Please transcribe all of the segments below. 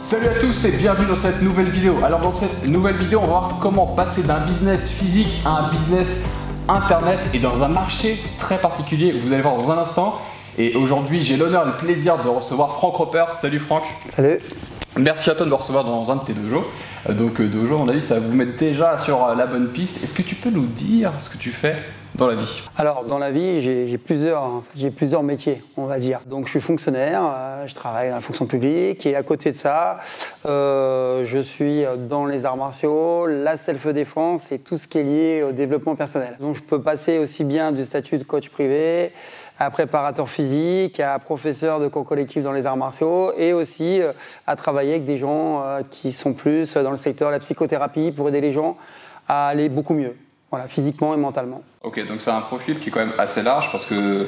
Salut à tous et bienvenue dans cette nouvelle vidéo. Alors dans cette nouvelle vidéo, on va voir comment passer d'un business physique à un business internet et dans un marché très particulier. Vous allez voir dans un instant. Et aujourd'hui, j'ai l'honneur et le plaisir de recevoir Franck Ropers. Salut Franck. Salut. Merci à toi de me recevoir dans un de tes dojos. Donc dojo, à mon avis, ça va vous mettre déjà sur la bonne piste. Est-ce que tu peux nous dire ce que tu fais dans la vie? Alors dans la vie, j'ai plusieurs métiers, on va dire. Donc je suis fonctionnaire, je travaille dans la fonction publique et à côté de ça, je suis dans les arts martiaux, la self-défense et tout ce qui est lié au développement personnel. Donc je peux passer aussi bien du statut de coach privé à préparateur physique, à professeur de cours collectif dans les arts martiaux et aussi à travailler avec des gens qui sont plus dans le secteur de la psychothérapie pour aider les gens à aller beaucoup mieux, voilà, physiquement et mentalement. Ok, donc c'est un profil qui est quand même assez large parce que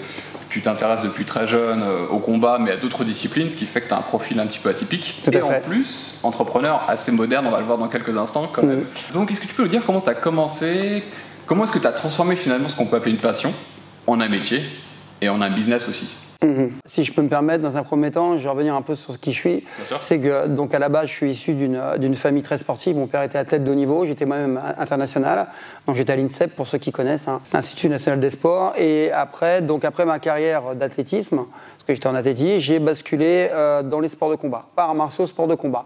tu t'intéresses depuis très jeune au combat mais à d'autres disciplines, ce qui fait que tu as un profil un petit peu atypique. Et en plus, entrepreneur assez moderne, on va le voir dans quelques instants quand même. Donc est-ce que tu peux nous dire comment tu as commencé, comment est-ce que tu as transformé finalement ce qu'on peut appeler une passion en un métier et en un business aussi? Si je peux me permettre, dans un premier temps, je vais revenir un peu sur qui je suis. C'est que, donc à la base, je suis issu d'une famille très sportive. Mon père était athlète de haut niveau, j'étais moi-même international. Donc j'étais à l'INSEP, pour ceux qui connaissent, hein, l'Institut national des sports. Et après ma carrière d'athlétisme, parce que j'étais en athlétisme, j'ai basculé dans les sports de combat, pas arts martiaux, sports de combat.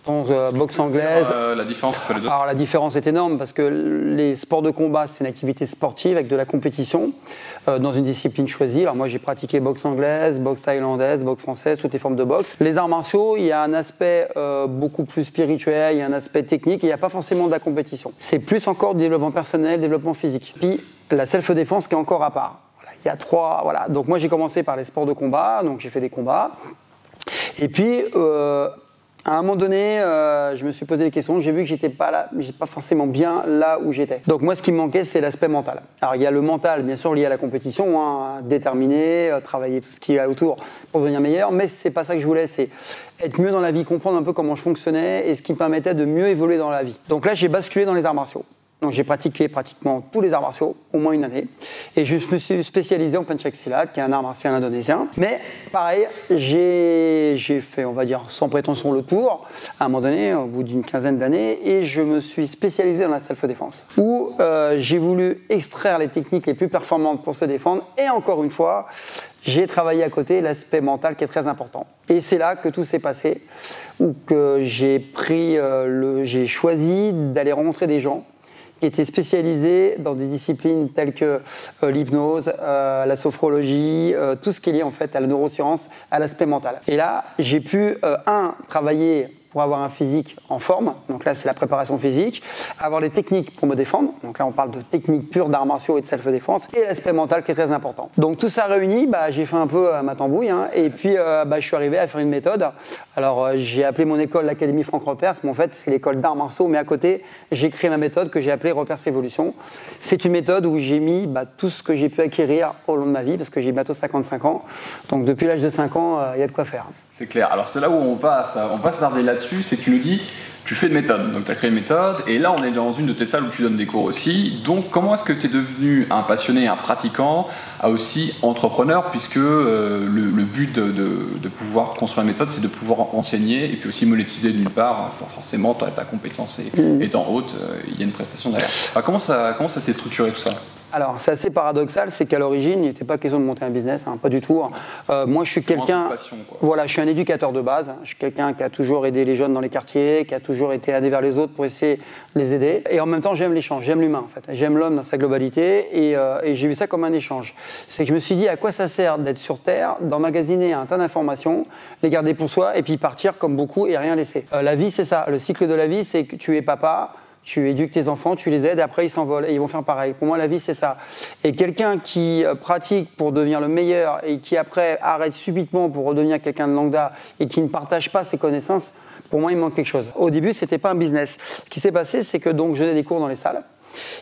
Donc boxe anglaise. La différence entre les deux? Alors la différence est énorme parce que les sports de combat, c'est une activité sportive avec de la compétition dans une discipline choisie. Alors moi, j'ai pratiqué boxe anglaise, boxe thaïlandaise, boxe française, toutes les formes de boxe. Les arts martiaux, il y a un aspect beaucoup plus spirituel, il y a un aspect technique, il n'y a pas forcément de la compétition. C'est plus encore du développement personnel, développement physique. Puis la self-défense qui est encore à part. Voilà, il y a trois, voilà. Donc moi, j'ai commencé par les sports de combat, donc j'ai fait des combats. Et puis à un moment donné, je me suis posé des questions, j'ai vu que j'étais pas forcément bien là où j'étais. Donc moi, ce qui me manquait, c'est l'aspect mental. Alors il y a le mental, bien sûr, lié à la compétition, hein, déterminer, travailler tout ce qui est autour pour devenir meilleur, mais c'est pas ça que je voulais, c'est être mieux dans la vie, comprendre un peu comment je fonctionnais et ce qui me permettait de mieux évoluer dans la vie. Donc là, j'ai basculé dans les arts martiaux. Donc j'ai pratiqué pratiquement tous les arts martiaux, au moins une année. Et je me suis spécialisé en Pencak Silat, qui est un art martial indonésien. Mais pareil, j'ai fait, on va dire, sans prétention le tour, à un moment donné, au bout d'une quinzaine d'années, et je me suis spécialisé dans la self-défense, où j'ai voulu extraire les techniques les plus performantes pour se défendre. Et encore une fois, j'ai travaillé à côté l'aspect mental qui est très important. Et c'est là que tout s'est passé, où que j'ai choisi d'aller rencontrer des gens qui étaient spécialisés dans des disciplines telles que l'hypnose, la sophrologie, tout ce qui est lié en fait à la neuroscience, à l'aspect mental. Et là, j'ai pu, travailler pour avoir un physique en forme, donc là c'est la préparation physique, avoir les techniques pour me défendre, donc là on parle de techniques pures d'arts martiaux et de self-défense, et l'aspect mental qui est très important. Donc tout ça réuni, j'ai fait un peu ma tambouille, hein, et puis je suis arrivé à faire une méthode. Alors j'ai appelé mon école l'Académie Franck Ropers, mais en fait c'est l'école d'arts martiaux, mais à côté j'ai créé ma méthode que j'ai appelée Ropers Evolution. C'est une méthode où j'ai mis tout ce que j'ai pu acquérir au long de ma vie, parce que j'ai bientôt 55 ans, donc depuis l'âge de 5 ans, il y a de quoi faire. C'est clair. Alors c'est là où on va s'attarder là-dessus, c'est que tu nous dis, tu fais une méthode, donc tu as créé une méthode, et là on est dans une de tes salles où tu donnes des cours aussi. Donc comment est-ce que tu es devenu un passionné, un pratiquant, aussi entrepreneur, puisque le but de pouvoir construire une méthode, c'est de pouvoir enseigner et puis aussi monétiser d'une part. Forcément, ta compétence étant haute, il y a une prestation derrière. Alors, comment ça s'est structuré tout ça? Alors, c'est assez paradoxal, c'est qu'à l'origine, il n'était pas question de monter un business, hein, pas du tout. Moi, je suis quelqu'un... Voilà, je suis un éducateur de base. Je suis quelqu'un qui a toujours aidé les jeunes dans les quartiers, qui a toujours été allé vers les autres pour essayer de les aider. Et en même temps, j'aime l'échange, j'aime l'humain, en fait. J'aime l'homme dans sa globalité et j'ai vu ça comme un échange. C'est que je me suis dit, à quoi ça sert d'être sur Terre, d'emmagasiner un tas d'informations, les garder pour soi et puis partir comme beaucoup et rien laisser. La vie, c'est ça. Le cycle de la vie, c'est que tu es papa, tu éduques tes enfants, tu les aides, et après ils s'envolent et ils vont faire pareil. Pour moi, la vie, c'est ça. Et quelqu'un qui pratique pour devenir le meilleur et qui après arrête subitement pour redevenir quelqu'un de lambda et qui ne partage pas ses connaissances, pour moi, il manque quelque chose. Au début, c'était pas un business. Ce qui s'est passé, c'est que donc je donnais des cours dans les salles.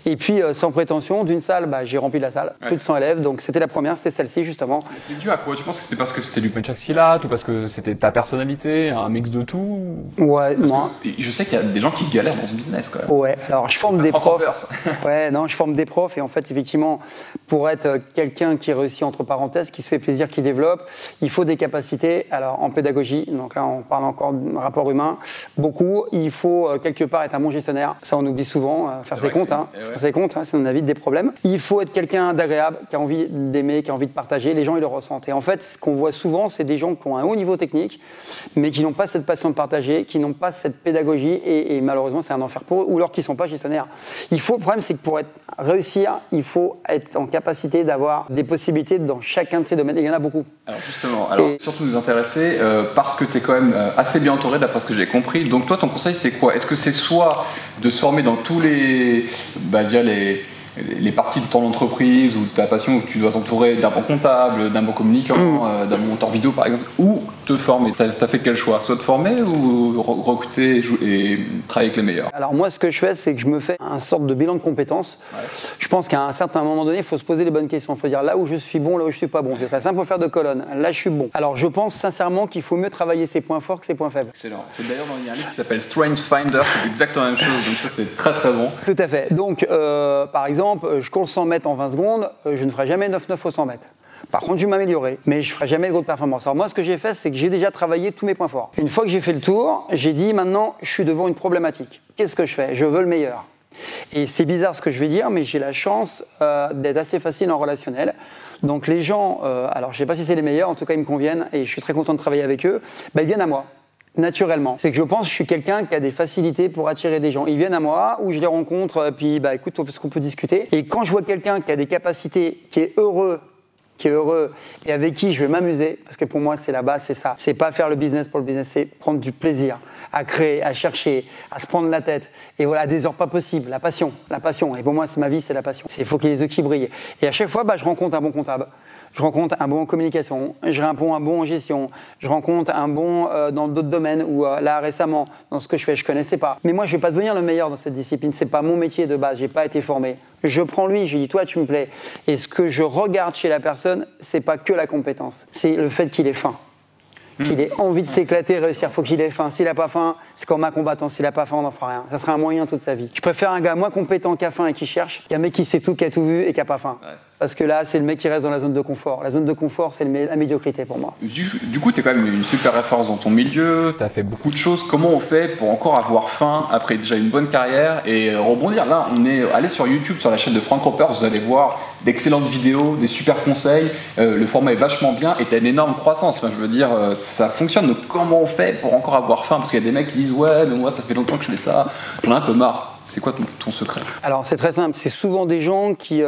Et puis, sans prétention, d'une salle, j'ai rempli la salle, plus de 100 élèves. Donc, c'était la première, c'était celle-ci, justement. C'est dû à quoi? Tu penses que c'était parce que c'était du punch axillate ou parce que c'était ta personnalité, un mix de tout? Ouais, moi. Je sais qu'il y a des gens qui galèrent dans ce business, quand même. Ouais, alors je forme des profs. Ouais, non, je forme des profs et en fait, effectivement, pour être quelqu'un qui réussit, entre parenthèses, qui se fait plaisir, qui développe, il faut des capacités. Alors, en pédagogie, donc là, on parle encore de rapport humain, beaucoup. Il faut quelque part être un bon gestionnaire. Ça, on oublie souvent, faire ses comptes, faire ses comptes, sinon on a vite des problèmes. Il faut être quelqu'un d'agréable, qui a envie d'aimer, qui a envie de partager. Les gens, ils le ressentent. Et en fait, ce qu'on voit souvent, c'est des gens qui ont un haut niveau technique, mais qui n'ont pas cette passion de partager, qui n'ont pas cette pédagogie, et malheureusement, c'est un enfer pour eux, ou alors qui ne sont pas gestionnaires. Le problème, c'est que pour réussir, il faut être en capacité d'avoir des possibilités dans chacun de ces domaines. Et il y en a beaucoup. Alors justement, surtout nous intéresser, parce que tu es quand même assez bien entouré, d'après ce que j'ai compris. Donc toi, ton conseil, c'est quoi? Est-ce que c'est soit de se former dans tous les parties de ton entreprise ou de ta passion, où tu dois t'entourer d'un bon comptable, d'un bon communicant, d'un bon monteur vidéo par exemple, ou te former? T'as fait quel choix? Soit te former ou recruter et travailler avec les meilleurs? Alors moi, ce que je fais, c'est que je me fais un sorte de bilan de compétences. Ouais. Je pense qu'à un certain moment donné, il faut se poser les bonnes questions. Il faut dire là où je suis bon, là où je suis pas bon. C'est très simple pour faire de colonne. Là, je suis bon. Alors je pense sincèrement qu'il faut mieux travailler ses points forts que ses points faibles. Excellent. C'est d'ailleurs dans un livre qui s'appelle Strength Finder, c'est exactement la même chose. Donc ça, c'est très très bon. Tout à fait. Donc par exemple, je cours 100 mètres en 20 secondes, je ne ferai jamais 9-9 au 100 mètres. Par contre, je vais m'améliorer, mais je ne ferai jamais de grande performance. Alors moi, ce que j'ai fait, c'est que j'ai déjà travaillé tous mes points forts. Une fois que j'ai fait le tour, j'ai dit maintenant, je suis devant une problématique. Qu'est-ce que je fais? Je veux le meilleur. Et c'est bizarre ce que je vais dire, mais j'ai la chance d'être assez facile en relationnel. Donc les gens, alors je ne sais pas si c'est les meilleurs, en tout cas ils me conviennent et je suis très content de travailler avec eux, ils viennent à moi. Naturellement. C'est que je pense que je suis quelqu'un qui a des facilités pour attirer des gens. Ils viennent à moi, ou je les rencontre, puis écoute, parce qu'on peut discuter. Et quand je vois quelqu'un qui a des capacités, qui est heureux et avec qui je vais m'amuser, parce que pour moi c'est la base, c'est ça. C'est pas faire le business pour le business, c'est prendre du plaisir à créer, à chercher, à se prendre la tête. Et voilà, à des heures pas possibles, la passion. Et pour moi, c'est ma vie, c'est la passion. Il faut qu'il y ait les yeux qui brillent. Et à chaque fois, je rencontre un bon comptable. Je rencontre un bon en communication, je rencontre un bon en gestion, je rencontre un bon dans d'autres domaines où là récemment, dans ce que je fais, je ne connaissais pas. Mais moi, je ne vais pas devenir le meilleur dans cette discipline, ce n'est pas mon métier de base, je n'ai pas été formé. Je prends lui, je lui dis, toi, tu me plais. Et ce que je regarde chez la personne, ce n'est pas que la compétence, c'est le fait qu'il ait faim. Qu'il ait envie de s'éclater, réussir, il faut qu'il ait faim. S'il n'a pas faim, c'est comme un combattant. S'il n'a pas faim, on n'en fera rien. Ça sera un moyen toute sa vie. Je préfère un gars moins compétent qui a faim et qui cherche qu'un mec qui sait tout, qui a tout vu et qui n'a pas faim. Ouais. Parce que là, c'est le mec qui reste dans la zone de confort. La zone de confort, c'est la médiocrité pour moi. Du coup, tu es quand même une super référence dans ton milieu. Tu as fait beaucoup de choses. Comment on fait pour encore avoir faim après déjà une bonne carrière et rebondir? Là, on est allé sur YouTube, sur la chaîne de Frank Roper. Vous allez voir d'excellentes vidéos, des super conseils. Le format est vachement bien et tu as une énorme croissance. Enfin, je veux dire, ça fonctionne. Donc, comment on fait pour encore avoir faim? Parce qu'il y a des mecs qui disent ouais, mais moi, ça fait longtemps que je fais ça. J'en ai un peu marre. C'est quoi ton secret? Alors, c'est très simple. C'est souvent des gens qui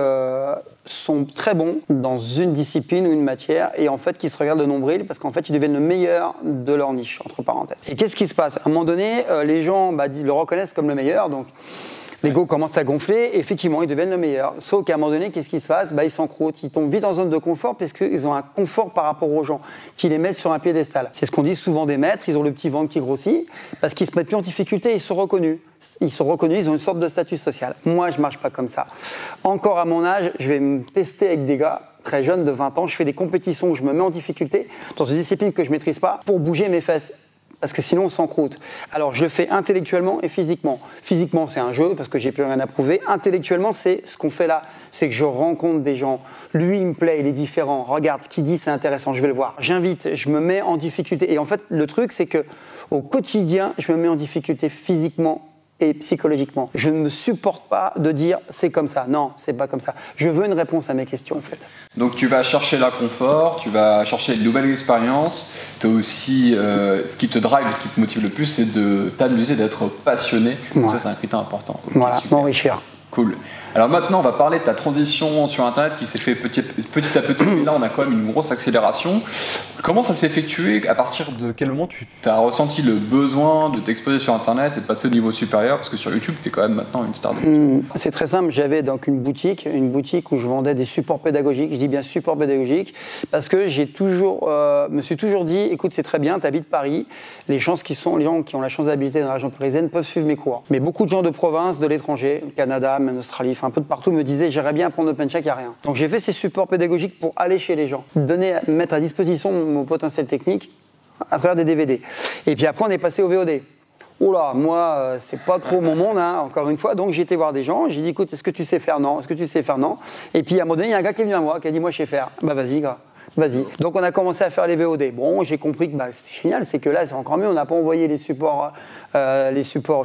sont très bons dans une discipline ou une matière et en fait qui se regardent de nombril parce qu'en fait ils deviennent le meilleur de leur niche, entre parenthèses. Et qu'est-ce qui se passe? À un moment donné, les gens le reconnaissent comme le meilleur, donc l'ego commence à gonfler, et effectivement ils deviennent le meilleur. Sauf qu'à un moment donné, qu'est-ce qui se passe? Ils s'encroutent, ils tombent vite en zone de confort parce qu'ils ont un confort par rapport aux gens qui les mettent sur un piédestal. C'est ce qu'on dit souvent des maîtres, ils ont le petit ventre qui grossit parce qu'ils se mettent plus en difficulté, ils sont reconnus. Ils ont une sorte de statut social. Moi, je ne marche pas comme ça. Encore à mon âge, je vais me tester avec des gars très jeunes de 20 ans. Je fais des compétitions où je me mets en difficulté dans une discipline que je ne maîtrise pas pour bouger mes fesses. Parce que sinon, on s'encroute. Alors, je le fais intellectuellement et physiquement. Physiquement, c'est un jeu parce que j'ai plus rien à prouver. Intellectuellement, c'est ce qu'on fait là. C'est que je rencontre des gens. Lui, il me plaît, il est différent. Regarde, ce qu'il dit, c'est intéressant, je vais le voir. J'invite, je me mets en difficulté. Et en fait, le truc, c'est que au quotidien, je me mets en difficulté physiquement et psychologiquement. Je ne me supporte pas de dire c'est comme ça. Non, c'est pas comme ça. Je veux une réponse à mes questions en fait. Donc tu vas chercher l'inconfort, tu vas chercher de nouvelles expériences. Tu as aussi ce qui te drive, ce qui te motive le plus, c'est de t'amuser, d'être passionné. Donc ça, c'est un critère important. Okay, voilà, m'enrichir. Cool. Alors maintenant, on va parler de ta transition sur Internet qui s'est fait petit à petit. Et là, on a quand même une grosse accélération. Comment ça s'est effectué? À partir de quel moment tu as ressenti le besoin de t'exposer sur Internet et de passer au niveau supérieur? Parce que sur YouTube, tu es quand même maintenant une star de YouTube. C'est très simple. J'avais donc une boutique où je vendais des supports pédagogiques. Je dis bien supports pédagogiques parce que me suis toujours dit, écoute, c'est très bien, tu habites Paris. Les gens qui ont la chance d'habiter dans la région parisienne peuvent suivre mes cours. Mais beaucoup de gens de province, de l'étranger, Canada, Vietnam, en Australie, enfin un peu de partout, me disaient j'aimerais bien apprendre OpenShift, il n'y a rien. Donc j'ai fait ces supports pédagogiques pour aller chez les gens, mettre à disposition mon potentiel technique à travers des DVD. Et puis après on est passé au VOD. Oula, moi, c'est pas trop mon monde, hein, encore une fois. Donc j'ai été voir des gens, j'ai dit écoute, est-ce que tu sais faire? Non. Est-ce que tu sais faire? Non. Et puis à un moment donné, il y a un gars qui est venu à moi, qui a dit moi je sais faire. Bah vas-y, gars. Vas-y. Donc on a commencé à faire les VOD. Bon, j'ai compris que c'était génial, c'est que là c'est encore mieux, on n'a pas envoyé les supports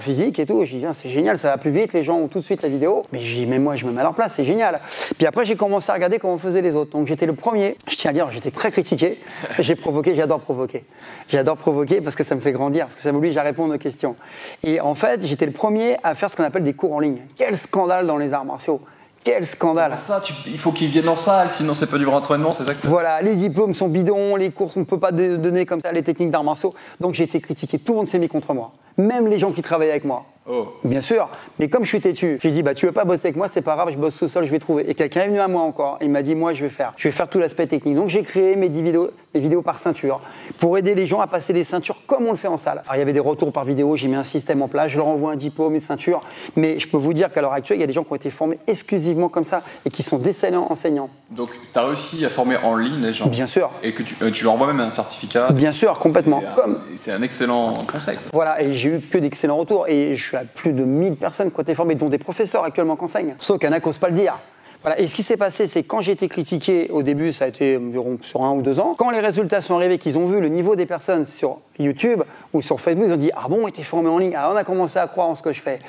physiques et tout. J'ai dit c'est génial, ça va plus vite, les gens ont tout de suite la vidéo. Mais j'ai dit mais moi je me mets à leur place, c'est génial. Puis après j'ai commencé à regarder comment faisaient les autres. Donc j'étais le premier, je tiens à dire, j'étais très critiqué. J'ai provoqué, j'adore provoquer. J'adore provoquer parce que ça me fait grandir, parce que ça m'oblige à répondre aux questions. Et en fait, j'étais le premier à faire ce qu'on appelle des cours en ligne. Quel scandale dans les arts martiaux! Quel scandale! Ça, il faut qu'ils viennent en salle, sinon c'est pas du vrai entraînement, c'est ça que... Voilà, les diplômes sont bidons, les cours, on ne peut pas donner comme ça les techniques d'arts martiaux. Donc j'ai été critiqué, tout le monde s'est mis contre moi. Même les gens qui travaillaient avec moi. Oh. Bien sûr, mais comme je suis têtu, j'ai dit tu veux pas bosser avec moi, c'est pas grave, je bosse tout seul, je vais trouver. Et quelqu'un est venu à moi encore, il m'a dit moi je vais faire tout l'aspect technique. Donc j'ai créé mes vidéos par ceinture pour aider les gens à passer les ceintures comme on le fait en salle. Alors il y avait des retours par vidéo, j'ai mis un système en place, je leur envoie un diplôme, une ceinture, mais je peux vous dire qu'à l'heure actuelle, il y a des gens qui ont été formés exclusivement comme ça et qui sont d'excellents enseignants. Donc tu as réussi à former en ligne les gens? Bien sûr. Et que tu leur envoies même un certificat? Bien sûr, complètement. C'est un excellent conseil ça. Voilà, et j'ai eu que d'excellents retours et je suis à plus de 1000 personnes qui ont été formées, dont des professeurs actuellement qui enseignent. Sauf qu'il y en a qui n'osent pas le dire. Voilà. Et ce qui s'est passé, c'est que quand j'ai été critiqué, au début, ça a été environ sur 1 ou 2 ans, quand les résultats sont arrivés, qu'ils ont vu le niveau des personnes sur YouTube ou sur Facebook, ils ont dit « Ah bon, il était formé en ligne ?» Alors on a commencé à croire en ce que je fais.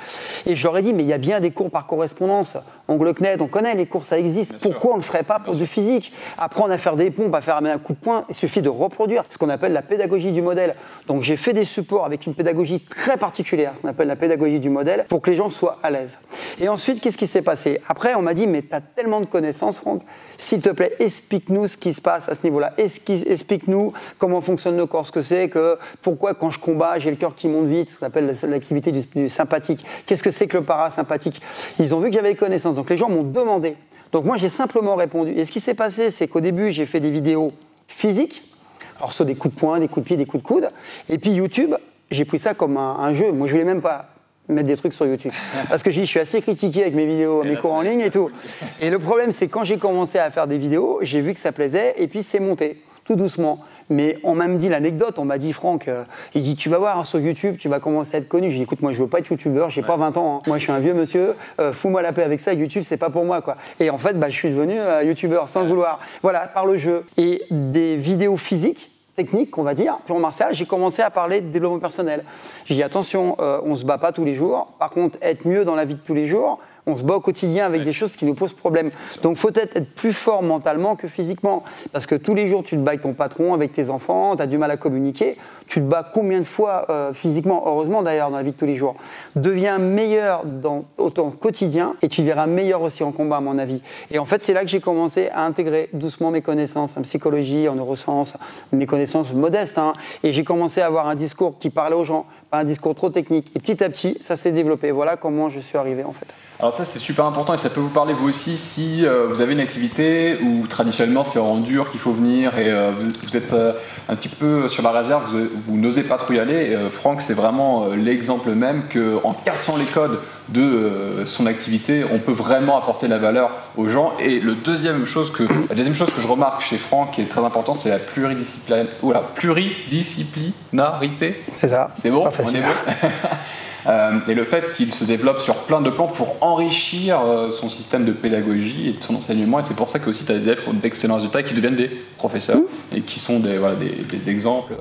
Et je leur ai dit « Mais il y a bien des cours par correspondance. Ongle CNED, on connaît, les cours, ça existe. Pourquoi on ne le ferait pas pour du physique? Apprendre à faire des pompes, à faire un coup de poing, il suffit de reproduire. Ce qu'on appelle la pédagogie du modèle. Donc j'ai fait des supports avec une pédagogie très particulière, ce qu'on appelle la pédagogie du modèle, pour que les gens soient à l'aise. Et ensuite, qu'est-ce qui s'est passé? Après, on m'a dit « Mais tu as tellement de connaissances, Franck, s'il te plaît, explique-nous ce qui se passe à ce niveau-là. Explique-nous comment fonctionne le corps, ce que c'est, pourquoi quand je combats, j'ai le cœur qui monte vite, ce qu'on appelle l'activité du sympathique. Qu'est-ce que c'est que le parasympathique? » Ils ont vu que j'avais des connaissances, donc les gens m'ont demandé. Donc moi, j'ai simplement répondu. Et ce qui s'est passé, c'est qu'au début, j'ai fait des vidéos physiques, alors soit des coups de poing, des coups de pied, des coups de coude. Et puis YouTube, j'ai pris ça comme un jeu. Moi, je voulais même pas mettre des trucs sur YouTube. Parce que je suis assez critiqué avec mes vidéos, mes cours en ligne et tout. Et le problème, c'est que quand j'ai commencé à faire des vidéos, j'ai vu que ça plaisait et puis c'est monté, tout doucement. Mais on m'a même dit l'anecdote, on m'a dit Franck, il dit tu vas voir sur YouTube, tu vas commencer à être connu. J'ai dit écoute, moi je veux pas être youtubeur, j'ai pas 20 ans. Hein. Moi je suis un vieux monsieur, fous-moi la paix avec ça, YouTube c'est pas pour moi quoi. Et en fait, je suis devenu youtubeur sans le vouloir. Voilà, par le jeu. Et des vidéos physiques, technique, on va dire, pure martial, j'ai commencé à parler de développement personnel. J'ai dit attention, on se bat pas tous les jours. Par contre, être mieux dans la vie de tous les jours, on se bat au quotidien avec des choses qui nous posent problème. Donc, faut être plus fort mentalement que physiquement. Parce que tous les jours, tu te bats avec ton patron, avec tes enfants, tu as du mal à communiquer. Tu te bats combien de fois physiquement, heureusement d'ailleurs, dans la vie de tous les jours. Deviens meilleur au temps quotidien et tu verras meilleur aussi en combat, à mon avis. Et en fait, c'est là que j'ai commencé à intégrer doucement mes connaissances en psychologie, en neurosciences, mes connaissances modestes. Hein, et j'ai commencé à avoir un discours qui parlait aux gens, pas un discours trop technique. Et petit à petit, ça s'est développé. Voilà comment je suis arrivé en fait. Alors ça c'est super important et ça peut vous parler vous aussi si vous avez une activité où traditionnellement c'est en dur qu'il faut venir et vous êtes un petit peu sur la réserve, vous n'osez pas trop y aller. Franck c'est vraiment l'exemple même qu'en cassant les codes de son activité, on peut vraiment apporter la valeur aux gens. Et la deuxième chose que je remarque chez Franck qui est très important, c'est la pluridisciplinarité. C'est ça. C'est bon, pas facile. On est bon. Et le fait qu'il se développe sur plein de plans pour enrichir son système de pédagogie et de son enseignement. Et c'est pour ça que aussi tu as des élèves qui ont d'excellents résultats et qui deviennent des professeurs et qui sont des exemples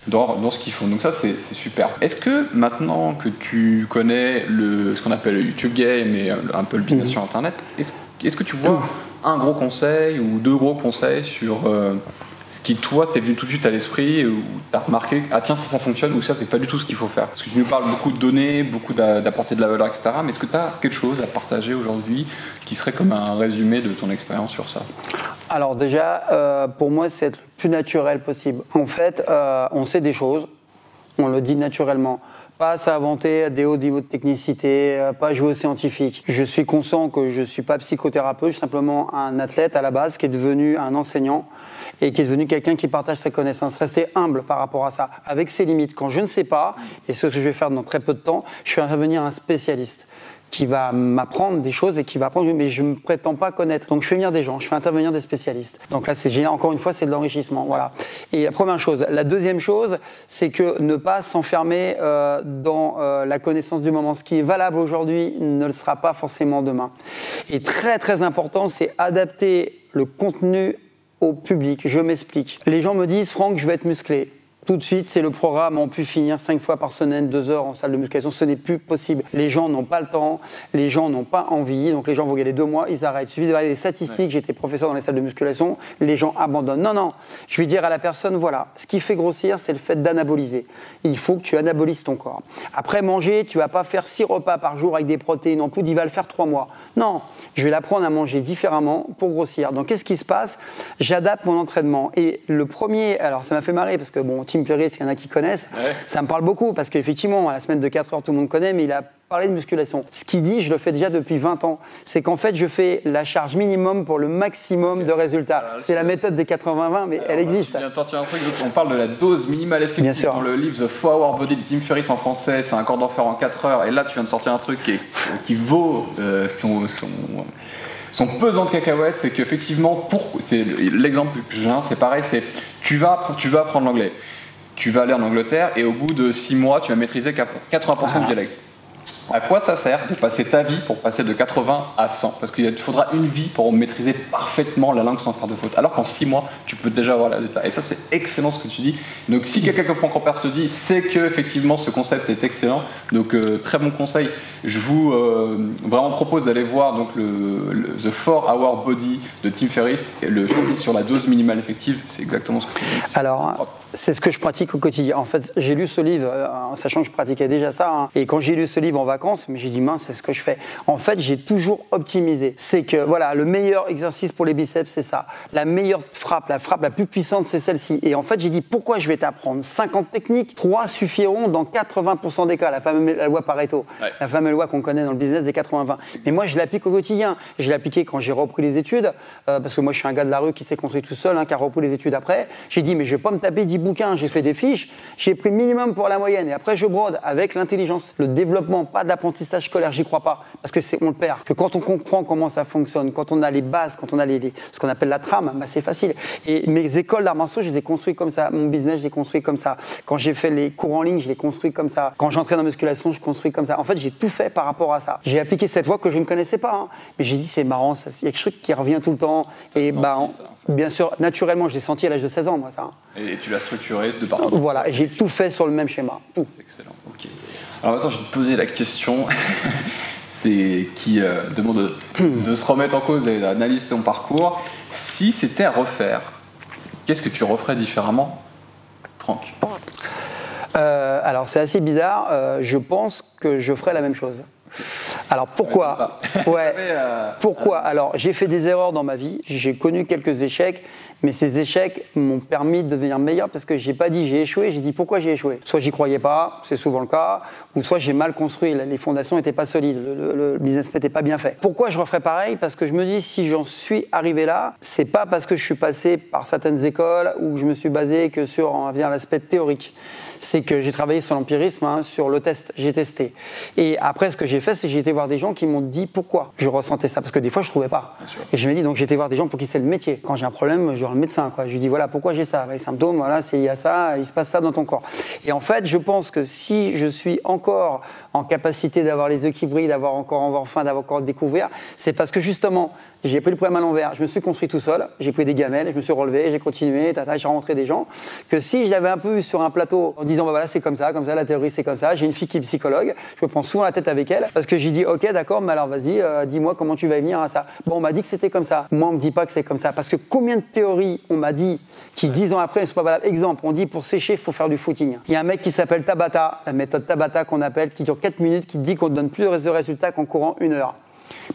dans ce qu'ils font. Donc ça, c'est super. Est-ce que maintenant que tu connais ce qu'on appelle le YouTube Game et un peu le business sur Internet, est-ce que tu vois un gros conseil ou 2 gros conseils sur... ce qui, toi, t'es venu tout de suite à l'esprit, où t'as remarqué, ah tiens, ça fonctionne, ou ça, c'est pas du tout ce qu'il faut faire. Parce que tu nous parles beaucoup de données, beaucoup d'apporter de la valeur, etc. Mais est-ce que t'as quelque chose à partager aujourd'hui qui serait comme un résumé de ton expérience sur ça? Alors déjà, pour moi, c'est être le plus naturel possible. En fait, on sait des choses, on le dit naturellement. Pas s'inventer des hauts niveaux de technicité, pas jouer au scientifique. Je suis conscient que je suis pas psychothérapeute, je suis simplement un athlète à la base qui est devenu un enseignant et qui est devenu quelqu'un qui partage ses connaissances. Rester humble par rapport à ça, avec ses limites. Quand je ne sais pas, et ce que je vais faire dans très peu de temps, je vais devenir un spécialiste. qui va m'apprendre des choses et qui va apprendre, mais je ne me prétends pas connaître. Donc je fais venir des gens, je fais intervenir des spécialistes. Donc là, c'est génial, encore une fois, c'est de l'enrichissement. Voilà. Et la première chose. La deuxième chose, c'est que ne pas s'enfermer dans la connaissance du moment. Ce qui est valable aujourd'hui ne le sera pas forcément demain. Et très très important, c'est adapter le contenu au public. Je m'explique. Les gens me disent, Franck, je veux être musclé. Tout de suite, c'est le programme, on peut finir 5 fois par semaine, 2 heures en salle de musculation, ce n'est plus possible. Les gens n'ont pas le temps, les gens n'ont pas envie, donc les gens vont y aller 2 mois, ils arrêtent. Il suffit de voir les statistiques, j'étais professeur dans les salles de musculation, les gens abandonnent. Non, non, je vais dire à la personne, voilà, ce qui fait grossir, c'est le fait d'anaboliser. Il faut que tu anabolises ton corps. Après manger, tu vas pas faire 6 repas par jour avec des protéines en poudre, il va le faire 3 mois. Non, je vais l'apprendre à manger différemment pour grossir. Donc qu'est-ce qui se passe? J'adapte mon entraînement. Et le premier, alors ça m'a fait marrer parce que bon, Tim Ferriss, il y en a qui connaissent, ça me parle beaucoup parce qu'effectivement, la semaine de 4 heures, tout le monde connaît, mais il a parlé de musculation. Ce qu'il dit, je le fais déjà depuis 20 ans, c'est qu'en fait, je fais la charge minimum pour le maximum de résultats. C'est la méthode des 80-20, mais elle existe. Tu viens de sortir un truc, on parle de la dose minimale effective dans le livre The 4-Hour Body de Tim Ferriss en français, c'est un corps d'enfer en 4 heures, et là, tu viens de sortir un truc qui vaut son pesant de cacahuètes. C'est qu'effectivement, c'est l'exemple que j'ai, c'est pareil, c'est tu vas apprendre l'anglais. Tu vas aller en Angleterre et au bout de 6 mois, tu vas maîtriser 80% du dialecte. À quoi ça sert de passer ta vie pour passer de 80 à 100? Parce qu'il te faudra une vie pour maîtriser parfaitement la langue sans faire de faute. Alors qu'en 6 mois, tu peux déjà avoir la résultat. Et ça, c'est excellent ce que tu dis. Donc si quelqu'un comme Franck Ampère te dit, c'est que effectivement ce concept est excellent. Donc très bon conseil. Je vous vraiment propose d'aller voir donc The 4-Hour Body de Tim Ferriss, le chapitre sur la dose minimale effective. C'est exactement ce que tu dis. Alors, c'est ce que je pratique au quotidien. En fait, j'ai lu ce livre, en sachant que je pratiquais déjà ça. Hein. Et quand j'ai lu ce livre en vacances, mais j'ai dit, mince, c'est ce que je fais. En fait, j'ai toujours optimisé. C'est que, voilà, le meilleur exercice pour les biceps, c'est ça. La meilleure frappe, la frappe la plus puissante, c'est celle-ci. Et en fait, j'ai dit, pourquoi je vais t'apprendre 50 techniques? 3 suffiront dans 80% des cas. La fameuse loi Pareto. Ouais. La fameuse loi qu'on connaît dans le business des 80-20. Mais moi, je l'applique au quotidien. Je l'ai appliqué quand j'ai repris les études, parce que moi, je suis un gars de la rue qui s'est construit tout seul, hein, qui a repris les études après. J'ai dit, mais je vais pas me taper 10 bouquins. J'ai fait des fiches. J'ai pris minimum pour la moyenne. Et après, je brode avec l'intelligence, le développement, pas d'apprentissage scolaire, j'y crois pas, parce que on le perd. Que quand on comprend comment ça fonctionne, quand on a les bases, quand on a ce qu'on appelle la trame, bah c'est facile. Et mes écoles d'arts martiaux, je les ai construites comme ça. Mon business, je l'ai construit comme ça. Quand j'ai fait les cours en ligne, je l'ai construit comme ça. Quand j'entrais dans la musculation, je construis comme ça. En fait, j'ai tout fait par rapport à ça. J'ai appliqué cette voie que je ne connaissais pas, hein. Mais j'ai dit, c'est marrant, il y a quelque chose qui revient tout le temps. Et bien sûr, naturellement, je l'ai senti à l'âge de 16 ans, moi, ça. Et tu l'as structuré de partout. Voilà, et j'ai tout fait sur le même schéma. Tout. C'est excellent, ok. Alors maintenant, je vais te poser la question qui demande de se remettre en cause et d'analyser son parcours. Si c'était à refaire, qu'est-ce que tu referais différemment, Franck? Alors c'est assez bizarre, je pense que je ferais la même chose. Alors pourquoi? Pourquoi? Alors j'ai fait des erreurs dans ma vie, j'ai connu quelques échecs, mais ces échecs m'ont permis de devenir meilleur parce que j'ai pas dit j'ai échoué, j'ai dit pourquoi j'ai échoué. Soit j'y croyais pas, c'est souvent le cas, ou soit j'ai mal construit, les fondations n'étaient pas solides, le business n'était pas bien fait. Pourquoi je referais pareil? Parce que je me dis si j'en suis arrivé là, c'est pas parce que je suis passé par certaines écoles où je me suis basé que sur l'aspect théorique. C'est que j'ai travaillé sur l'empirisme, hein, sur le test, j'ai testé. Et après, ce que j'ai fait, c'est que j'ai été voir des gens qui m'ont dit pourquoi je ressentais ça. Parce que des fois, je ne trouvais pas. Et je me dis, donc j'ai été voir des gens pour qui c'est le métier. Quand j'ai un problème, je vais voir le médecin, quoi. Je lui dis, voilà, pourquoi j'ai ça? Les symptômes, voilà, c'est lié à ça, il se passe ça dans ton corps. Et en fait, je pense que si je suis encore en capacité d'avoir les yeux qui brillent, d'avoir encore découvert, c'est parce que justement, j'ai pris le problème à l'envers. Je me suis construit tout seul, j'ai pris des gamelles, je me suis relevé, j'ai continué, j'ai rencontré des gens. Que si je l'avais un peu eu sur un plateau en disant, bah voilà, c'est comme ça, la théorie c'est comme ça. J'ai une fille qui est psychologue, je me prends souvent la tête avec elle parce que j'ai dit, ok, d'accord, mais alors vas-y, dis-moi comment tu vas y venir à ça. Bon, on m'a dit que c'était comme ça. Moi, on me dit pas que c'est comme ça parce que combien de théories on m'a dit qui 10 ans après ne sont pas valables. Exemple, on dit pour sécher, il faut faire du footing. Il y a un mec qui s'appelle Tabata, la méthode Tabata qu'on appelle, qui dure 4 minutes, qui dit qu'on ne donne plus de résultats qu'en courant 1 heure.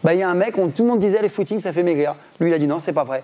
Bah, il y a un mec, tout le monde disait les footings ça fait maigrir. Lui il a dit non, c'est pas vrai.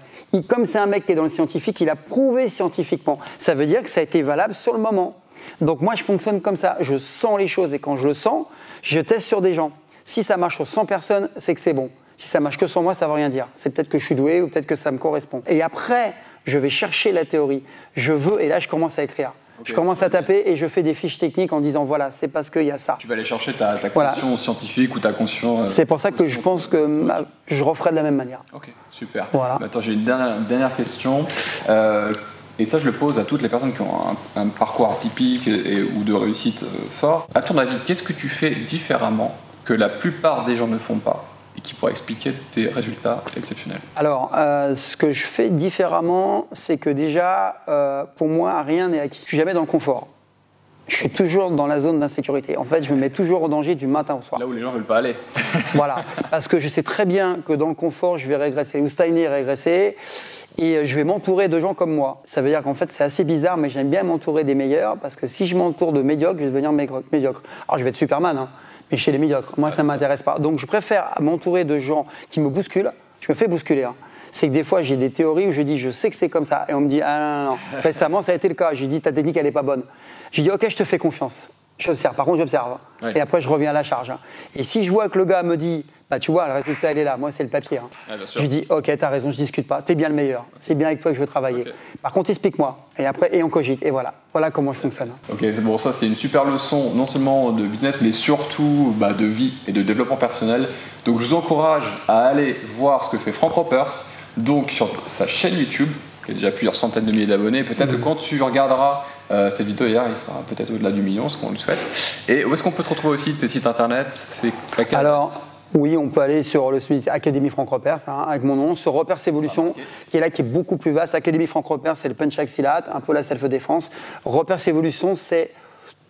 Comme c'est un mec qui est dans le scientifique, il a prouvé scientifiquement. Ça veut dire que ça a été valable sur le moment. Donc moi je fonctionne comme ça, je sens les choses et quand je le sens, je teste sur des gens. Si ça marche sur 100 personnes, c'est que c'est bon. Si ça marche que sur moi, ça veut rien dire. C'est peut-être que je suis doué ou peut-être que ça me correspond. Et après, je vais chercher la théorie. Je veux, et là je commence à écrire. Je commence à taper et je fais des fiches techniques en disant voilà, c'est parce qu'il y a ça. Tu vas aller chercher ta conscience scientifique ou ta conscience. C'est pour ça que je pense que je referai de la même manière. Ok, super. Voilà. Attends, j'ai une dernière question. Et ça, je le pose à toutes les personnes qui ont un parcours atypique ou de réussite fort. À ton avis, qu'est-ce que tu fais différemment que la plupart des gens ne font pas et qui pourrait expliquer tes résultats exceptionnels? Alors, ce que je fais différemment, c'est que déjà, pour moi, rien n'est acquis. Je suis jamais dans le confort. Je suis toujours dans la zone d'insécurité. En fait, je me mets toujours en danger du matin au soir. Là où les gens ne veulent pas aller. Voilà, parce que je sais très bien que dans le confort, je vais régresser, ou stagner, régresser, et je vais m'entourer de gens comme moi. Ça veut dire qu'en fait, c'est assez bizarre, mais j'aime bien m'entourer des meilleurs, parce que si je m'entoure de médiocres, je vais devenir médiocre. Alors, je vais être Superman, hein, mais chez les médiocres, moi, ça ne m'intéresse pas. Donc, je préfère m'entourer de gens qui me bousculent. Je me fais bousculer, hein. C'est que des fois, j'ai des théories où je dis, je sais que c'est comme ça. Et on me dit, ah non. Récemment, ça a été le cas. J'ai dit, ta technique, elle n'est pas bonne. J'ai dit, ok, je te fais confiance. J'observe. Par contre, j'observe. Ouais. Et après, je reviens à la charge. Et si je vois que le gars me dit, bah tu vois, le résultat, il est là. Moi, c'est le papier. Hein. Ouais, je lui dis, ok, t'as raison, je discute pas. T'es bien le meilleur. C'est bien avec toi que je veux travailler. Okay. Par contre, explique-moi. Et après, on cogite. Et voilà. Voilà comment je fonctionne. Ok, c'est bon. Ça, c'est une super leçon, non seulement de business, mais surtout de vie et de développement personnel. Donc, je vous encourage à aller voir ce que fait Frank Ropers. Donc sur sa chaîne YouTube, qui a déjà plusieurs centaines de milliers d'abonnés, peut-être que quand tu regarderas cette vidéo hier, il sera peut-être au-delà du million, ce qu'on le souhaite. Et où est-ce qu'on peut te retrouver aussi, tes sites internet? Alors, oui, on peut aller sur le site Académie Frank Ropers, hein, avec mon nom, sur Ropers Evolution, qui est là, qui est beaucoup plus vaste. Académie Frank Ropers, c'est le punch axillate, un peu la self-défense. Ropers Evolution, c'est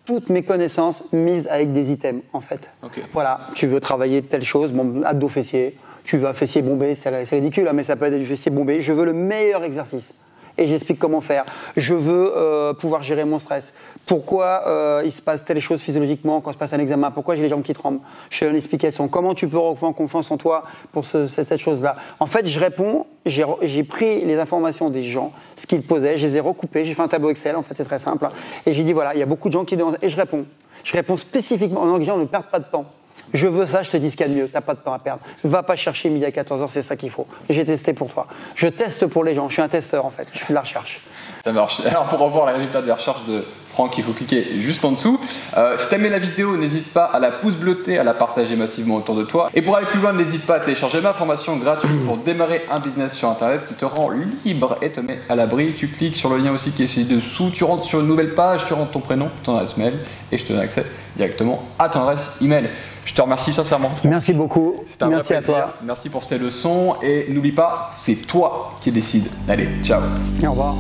toutes mes connaissances mises avec des items, en fait. Okay. Voilà, tu veux travailler telle chose, bon, abdos fessiers. Tu veux un fessier bombé, c'est ridicule, hein, mais ça peut être du fessier bombé. Je veux le meilleur exercice. Et j'explique comment faire. Je veux pouvoir gérer mon stress. Pourquoi il se passe telle chose physiologiquement quand je passe un examen? Pourquoi j'ai les jambes qui tremblent? Je fais une explication. Comment tu peux reprendre confiance en toi pour cette chose-là? En fait, je réponds, j'ai pris les informations des gens, ce qu'ils posaient, je les ai recoupées, j'ai fait un tableau Excel, en fait, c'est très simple. Et j'ai dit, voilà, il y a beaucoup de gens qui demandent, et je réponds. Je réponds spécifiquement en disant, ne perds pas de temps. Je veux ça, je te dis ce qu'il y a de mieux, t'as pas de temps à perdre. Va pas chercher midi à 14h, c'est ça qu'il faut. J'ai testé pour toi. Je teste pour les gens, je suis un testeur en fait, je fais de la recherche. Ça marche. Alors pour revoir les résultats des recherches de Franck, il faut cliquer juste en dessous. Si t'as aimé la vidéo, n'hésite pas à la pouce bleutée, à la partager massivement autour de toi. Et pour aller plus loin, n'hésite pas à télécharger ma formation gratuite pour démarrer un business sur internet qui te rend libre et te met à l'abri. Tu cliques sur le lien aussi qui est ci-dessous, tu rentres sur une nouvelle page, tu rentres ton prénom, ton adresse mail et je te donne accès directement à ton adresse email. Je te remercie sincèrement. Merci beaucoup. Merci à toi. Merci pour ces leçons et n'oublie pas, c'est toi qui décides. Allez, ciao. Au revoir.